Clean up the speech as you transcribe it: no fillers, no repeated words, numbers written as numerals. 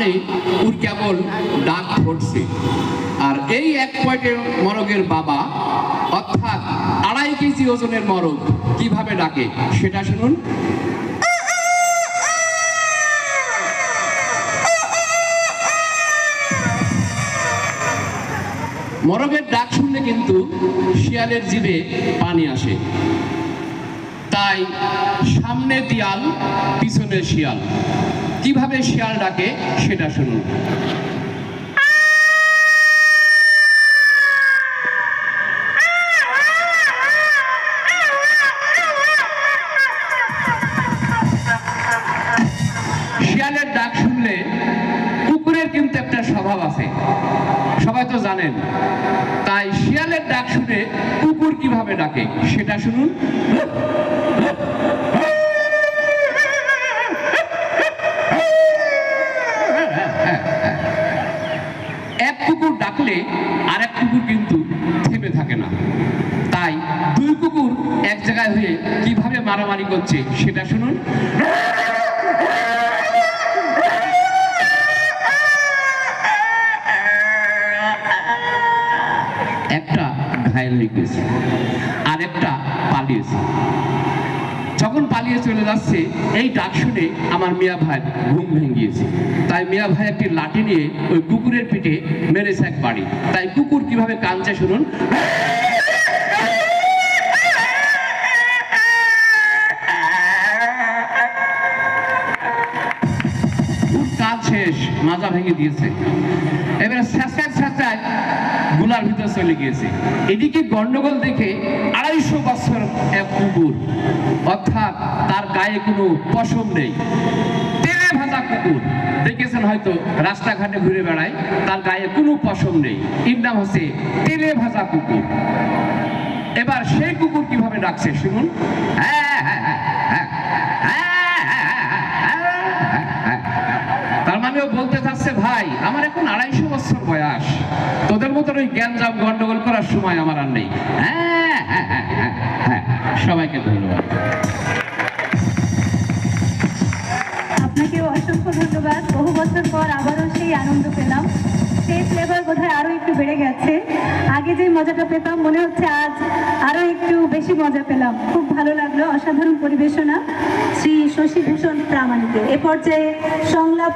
মানে ওর কেবল ডাক ফুটছে। আর এই এক পয়েন্টের মরগের বাবা অর্থাৎ 2.5 কেজি ওজনের মরগ কিভাবে ডাকে সেটা শুনুন। মরগের ডাক শুনলে কিন্তু শিয়ালের জিভে পানি আসে। তাই সামনে দিয়াল পিছনে শিয়াল, কিভাবে শিয়াল ডাকে সেটা শুনুন। শিয়ালের ডাক শুনলে কুকুরের কিন্তু একটা স্বভাব আছে, সবাই তো জানেন। তাই শিয়ালের ডাক শুনে কুকুর কিভাবে ডাকে সেটা শুনুন। এক কুকুর ডাকলে আরেক কুকুর কিন্তু থেমে থাকে না। তাই 2 কুকুর এক জায়গায় হয়ে কিভাবে মারামারি করছে সেটা শুনুন। একটা ঘায়েল হয়ে গেছে আর একটা পালিয়েছে। যখন পালিয়ে চলে যাচ্ছে এই ডাক শুনে আমার মিয়া ভাই ঘুম ভেঙে গিয়েছে। তাই মিয়া ভাই একটি লাঠি নিয়ে ওই কুকুরের পিঠে মেরেছে এক বাড়ি। তাই কুকুর কিভাবে কাঁদছে শুনুন। কাজ শেষ, মাজা ভেঙে দিয়েছে, এবারে স্যাঁচায় স্যাঁচায় গুলার ভিতরে চলে গিয়েছে। এদিকে গন্ডগোল দেখে 250 বছর এক কুকুর, অর্থাৎ তার গায়ে কোনো পশম নেই, তেলে ভাজা কুকুর দেখেছেন হয়তো, রাস্তাঘাটে ঘুরে বেড়ায়, তার গায়ে কোনো পশম নেই, এর নাম হচ্ছে তেলে ভাজা কুকুর। এবার সেই কুকুর কিভাবে ডাকছে শুনুন। তার মানে ও বলতে চাচ্ছে, ভাই আমার এখন 250 বছর বয়স, তোদের মতন ওই গ্যাঞ্জাম গন্ডগোল করার সময় আমার আর নেই। সবাইকে ধন্যবাদ। আপনাকেও অসংখ্য ধন্যবাদ। বহু বছর পর আবারও সেই আনন্দ পেলাম, সেই ফ্লেভার বোধহয় আরো একটু বেড়ে গেছে। আগে যে মজাটা পেতাম মনে হচ্ছে আজ আরো একটু বেশি মজা পেলাম। খুব ভালো লাগলো, অসাধারণ পরিবেশনা শ্রী শশীভূষণ প্রামাণিকের। এ পর্যায়ে সংলাপ